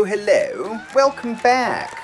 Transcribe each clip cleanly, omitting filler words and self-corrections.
hello. Welcome back.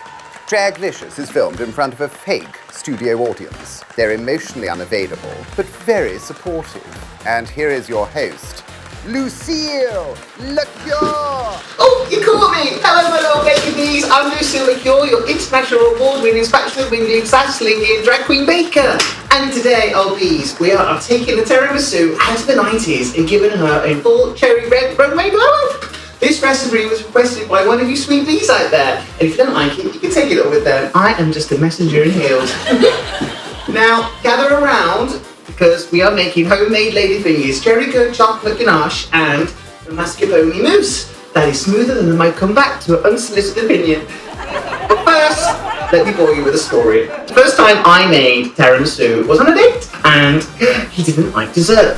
Draglicious is filmed in front of a fake studio audience. They're emotionally unavailable, but very supportive. And here is your host, Lucille LaCure. Oh, you caught me! Hello, my little babies. I'm Lucille LaCure, your international award-winning spatula-winging, sass-slinging drag queen baker. And today, oh bees, we are taking the tiramisu out of the 90s and giving her a full cherry red runway blow-up. This recipe was requested by one of you sweet bees out there, and if you don't like it, you can take it up with them. I am just a messenger in heels. Now, gather around, because we are making homemade ladyfingers, cherry curd chocolate ganache, and the mascarpone mousse. That is smoother than I might come back to an unsolicited opinion. But first, let me bore you with a story. The first time I made tiramisu was on a date, and he didn't like dessert.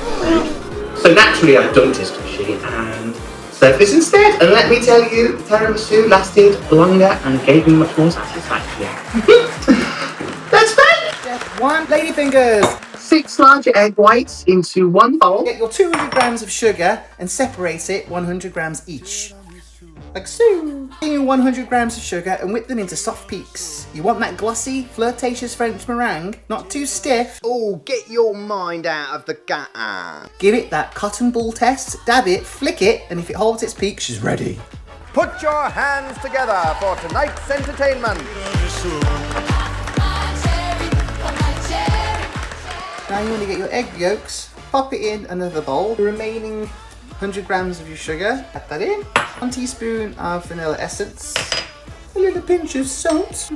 So naturally, I dumped his tushy and served this instead. And let me tell you, the tiramisu lasted longer and gave me much more satisfaction. Let's bake! Step 1, ladyfingers. 6 large egg whites into one bowl. Get your 200 grams of sugar and separate it 100 grams each. Like so. Get your 100 grams of sugar and whip them into soft peaks. You want that glossy, flirtatious French meringue, not too stiff. Oh, get your mind out of the gutter. Give it that cotton ball test, dab it, flick it, and if it holds its peak, she's ready. Put your hands together for tonight's entertainment. Now you want to get your egg yolks, pop it in another bowl. The remaining 100 grams of your sugar, add that in. 1 teaspoon of vanilla essence. A little pinch of salt.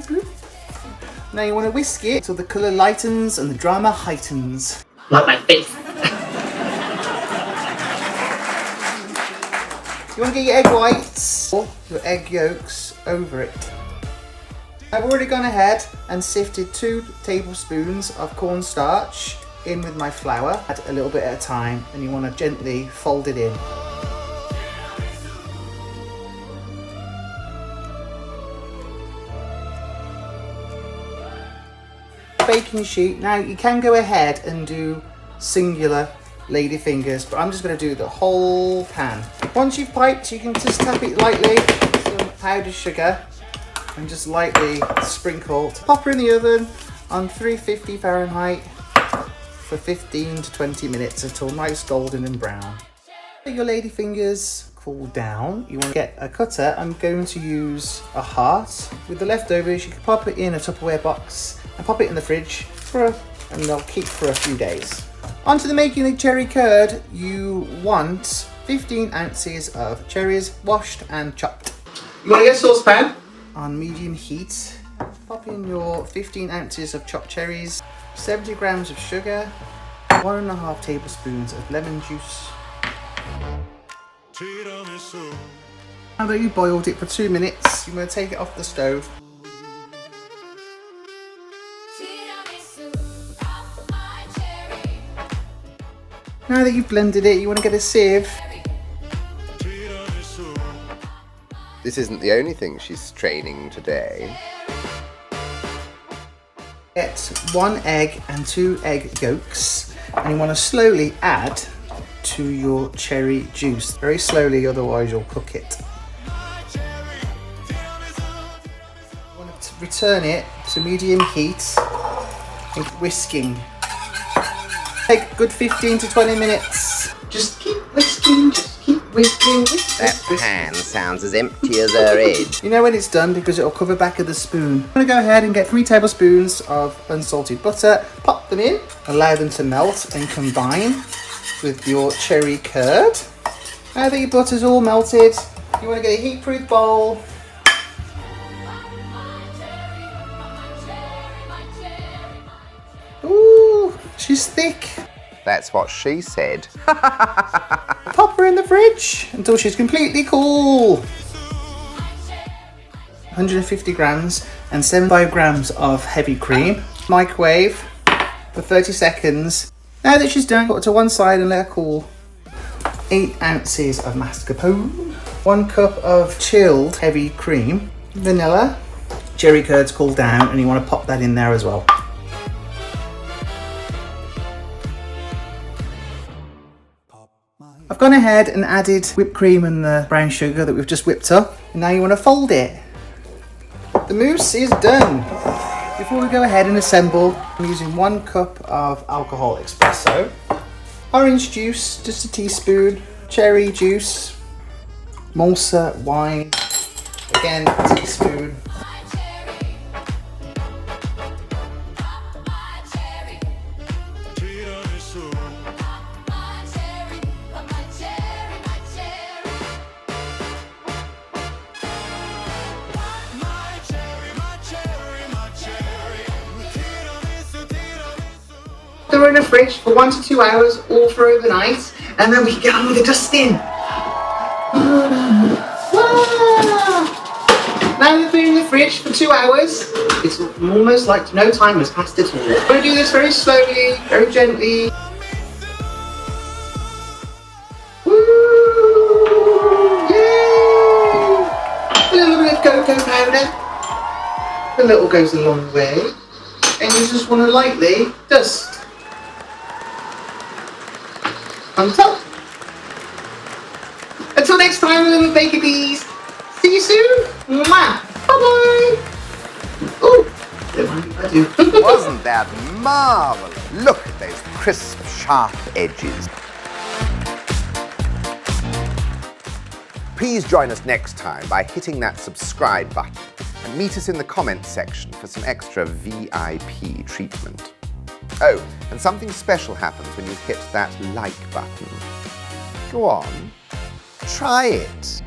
Now you want to whisk it till the colour lightens and the drama heightens. Like my face. You want to get your egg whites or your egg yolks over it. I've already gone ahead and sifted 2 tablespoons of cornstarch in with my flour. Add a little bit at a time, and you want to gently fold it in. Baking sheet. Now you can go ahead and do singular ladyfingers, but I'm just going to do the whole pan. Once you've piped, you can just tap it lightly with some powdered sugar and just lightly sprinkle. Pop her in the oven on 350 Fahrenheit for 15 to 20 minutes until nice golden and brown. Let your ladyfingers cool down. You want to get a cutter. I'm going to use a heart. With the leftovers, you can pop it in a Tupperware box and pop it in the fridge and they'll keep for a few days. On to the making of cherry curd. You want 15 ounces of cherries, washed and chopped. You want to get a saucepan? On medium heat, pop in your 15 ounces of chopped cherries, 70 grams of sugar, 1.5 tablespoons of lemon juice. Now that you've boiled it for 2 minutes, you're going to take it off the stove. Now that you've blended it, you want to get a sieve. This isn't the only thing she's training today. Get 1 egg and 2 egg yolks, and you want to slowly add to your cherry juice. Very slowly, otherwise you'll cook it. You want to return it to medium heat and whisking. Take a good 15 to 20 minutes. Just keep whisking, just keep whisking. That pan sounds as empty as her head. You know when it's done because it'll cover back of the spoon. I'm going to go ahead and get 3 tablespoons of unsalted butter, pop them in, allow them to melt and combine with your cherry curd. Now that your butter's all melted, you want to get a heat-proof bowl. Ooh, she's thick. That's what she said. Pop her in the fridge until she's completely cool. 150 grams and 75 grams of heavy cream. Microwave for 30 seconds. Now that she's done, put her to one side and let her cool. 8 ounces of mascarpone. 1 cup of chilled heavy cream. Vanilla. Cherry curds cooled down, and you want to pop that in there as well. I've gone ahead and added whipped cream and the brown sugar that we've just whipped up. And now you want to fold it. The mousse is done. Before we go ahead and assemble, I'm using 1 cup of alcohol espresso, orange juice, just a teaspoon, cherry juice, Malsa wine, again a teaspoon. They're in the fridge for 1 to 2 hours, all for overnight, and then we can get on with the dusting. Now they've been in the fridge for 2 hours. It's almost like no time has passed at all. We're going to do this very slowly, very gently. Woo! Yay! A little bit of cocoa powder. A little goes a long way. And you just want to lightly dust on top. Until next time, little baker bees. See you soon. Mwah. Bye-bye. Oh, don't mind if I do. Wasn't that marvelous? Look at those crisp, sharp edges. Please join us next time by hitting that subscribe button and meet us in the comments section for some extra VIP treatment. Oh, and something special happens when you hit that like button. Go on, try it.